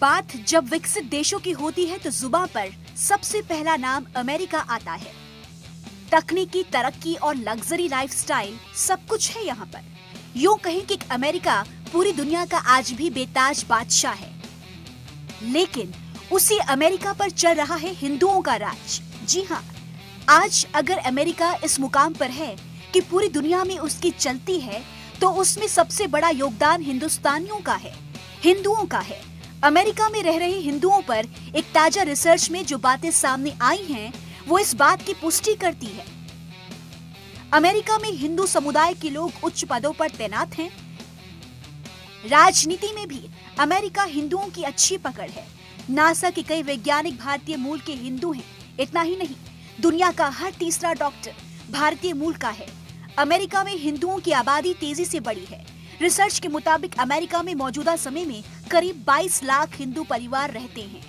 बात जब विकसित देशों की होती है तो जुबान पर सबसे पहला नाम अमेरिका आता है। तकनीकी तरक्की और लग्जरी लाइफस्टाइल सब कुछ है यहाँ पर। यूं कहें कि अमेरिका पूरी दुनिया का आज भी बेताज बादशाह है, लेकिन उसी अमेरिका पर चल रहा है हिंदुओं का राज। जी हाँ, आज अगर अमेरिका इस मुकाम पर है कि पूरी दुनिया में उसकी चलती है, तो उसमें सबसे बड़ा योगदान हिंदुस्तानियों का है, हिंदुओं का है। अमेरिका में रह रहे हिंदुओं पर एक ताजा रिसर्च में जो बातें सामने आई हैं, वो इस बात की पुष्टि करती है। अमेरिका में हिंदू समुदाय के लोग उच्च पदों पर तैनात हैं। राजनीति में भी अमेरिका हिंदुओं की अच्छी पकड़ है। नासा के कई वैज्ञानिक भारतीय मूल के हिंदू हैं। इतना ही नहीं, दुनिया का हर तीसरा डॉक्टर भारतीय मूल का है। अमेरिका में हिंदुओं की आबादी तेजी से बढ़ी है। रिसर्च के मुताबिक अमेरिका में मौजूदा समय में करीब 22 लाख हिंदू परिवार रहते हैं।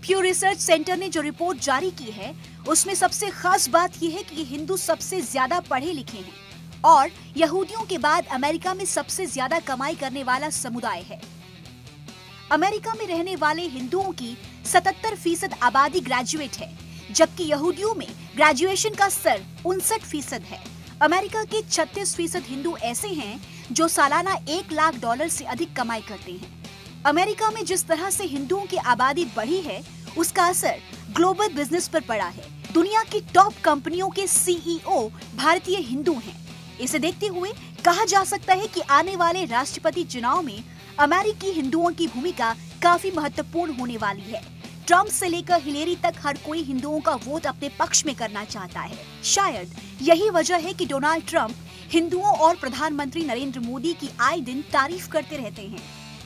प्यू रिसर्च सेंटर ने जो रिपोर्ट जारी की है, उसमें सबसे खास बात यह है कि हिंदू सबसे ज्यादा पढ़े लिखे हैं और यहूदियों के बाद अमेरिका में सबसे ज्यादा कमाई करने वाला समुदाय है। अमेरिका में रहने वाले हिंदुओं की 77% आबादी ग्रेजुएट है, जबकि यहूदियों में ग्रेजुएशन का स्तर 59% है। अमेरिका के 36% हिंदू ऐसे हैं जो सालाना $1 लाख से अधिक कमाई करते हैं। अमेरिका में जिस तरह से हिंदुओं की आबादी बढ़ी है, उसका असर ग्लोबल बिजनेस पर पड़ा है। दुनिया की टॉप कंपनियों के CEO भारतीय हिंदू हैं। इसे देखते हुए कहा जा सकता है कि आने वाले राष्ट्रपति चुनाव में अमेरिकी हिंदुओं की भूमिका काफी महत्वपूर्ण होने वाली है। ट्रंप से लेकर हिलेरी तक हर कोई हिंदुओं का वोट अपने पक्ष में करना चाहता है। शायद यही वजह है कि डोनाल्ड ट्रंप हिंदुओं और प्रधानमंत्री नरेंद्र मोदी की आए दिन तारीफ करते रहते हैं।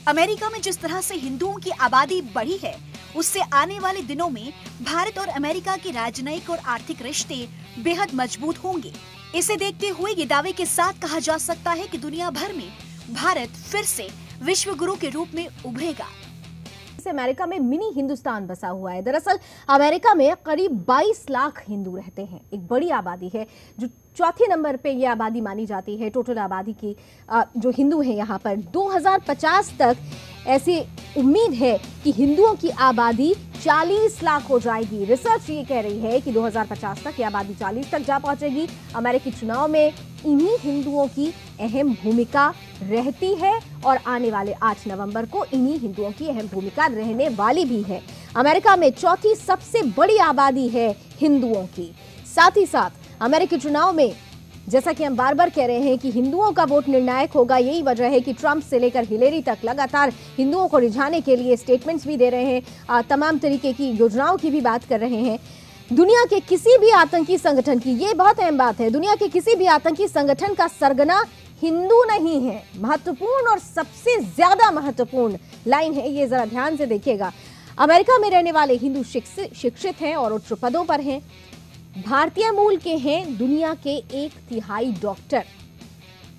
अमेरिका में जिस तरह से हिंदुओं की आबादी बढ़ी है, उससे आने वाले दिनों में भारत और अमेरिका के राजनयिक और आर्थिक रिश्ते बेहद मजबूत होंगे। इसे देखते हुए ये दावे के साथ कहा जा सकता है कि दुनिया भर में भारत फिर से विश्व गुरु के रूप में उभरेगा। अमेरिका में मिनी हिंदुस्तान बसा हुआ है। दरअसल अमेरिका में करीब 22 लाख हिंदू रहते हैं। एक बड़ी आबादी है, जो चौथे नंबर पे ये आबादी मानी जाती है टोटल आबादी की। जो हिंदू हैं यहाँ पर 2050 तक ऐसी उम्मीद है कि हिंदुओं की आबादी 40 लाख हो जाएगी। रिसर्च ये कह रही है कि 2050 तक ये आबादी 40 तक जा पहुंचेगी। अमेरिकी चुनाव में इन्हीं हिंदुओं की अहम भूमिका रहती है और आने वाले 8 नवंबर को इन्हीं हिंदुओं की अहम भूमिका रहने वाली भी है। अमेरिका में चौथी सबसे बड़ी आबादी है हिंदुओं की। साथ ही साथ अमेरिकी चुनाव में जैसा कि हम बार बार कह रहे हैं कि हिंदुओं का वोट निर्णायक होगा। यही वजह है कि ट्रंप से लेकर हिलेरी तक लगातार हिंदुओं को रिझाने के लिए स्टेटमेंट्स भी दे रहे हैं, तमाम तरीके की योजनाओं की भी बात कर रहे हैं। दुनिया के किसी भी आतंकी संगठन की, ये बहुत अहम बात है, दुनिया के किसी भी आतंकी संगठन का सरगना हिंदू नहीं है। महत्वपूर्ण और सबसे ज्यादा महत्वपूर्ण लाइन है, ये जरा ध्यान से देखिएगा। अमेरिका में रहने वाले हिंदू शिक्षित हैं और उच्च पदों पर हैं। भारतीय मूल के हैं दुनिया के 1/3 डॉक्टर।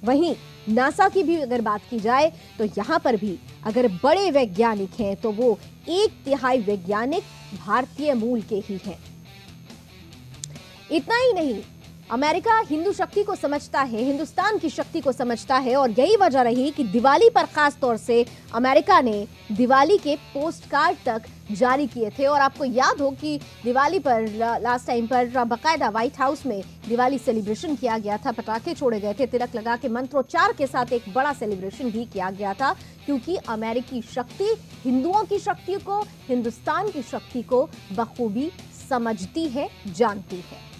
वहीं नासा की भी अगर बात की जाए तो यहां पर भी अगर बड़े वैज्ञानिक हैं तो वो 1/3 वैज्ञानिक भारतीय मूल के ही हैं। इतना ही नहीं, अमेरिका हिंदू शक्ति को समझता है, हिंदुस्तान की शक्ति को समझता है और यही वजह रही कि दिवाली पर खास तौर से अमेरिका ने दिवाली के पोस्ट कार्ड तक जारी किए थे। और आपको याद हो कि दिवाली पर लास्ट टाइम पर बाकायदा व्हाइट हाउस में दिवाली सेलिब्रेशन किया गया था, पटाखे छोड़े गए थे, तिलक लगा के मंत्रोच्चार के साथ एक बड़ा सेलिब्रेशन भी किया गया था, क्योंकि अमेरिकी शक्ति हिंदुओं की शक्ति को, हिंदुस्तान की शक्ति को बखूबी समझती है, जानती है।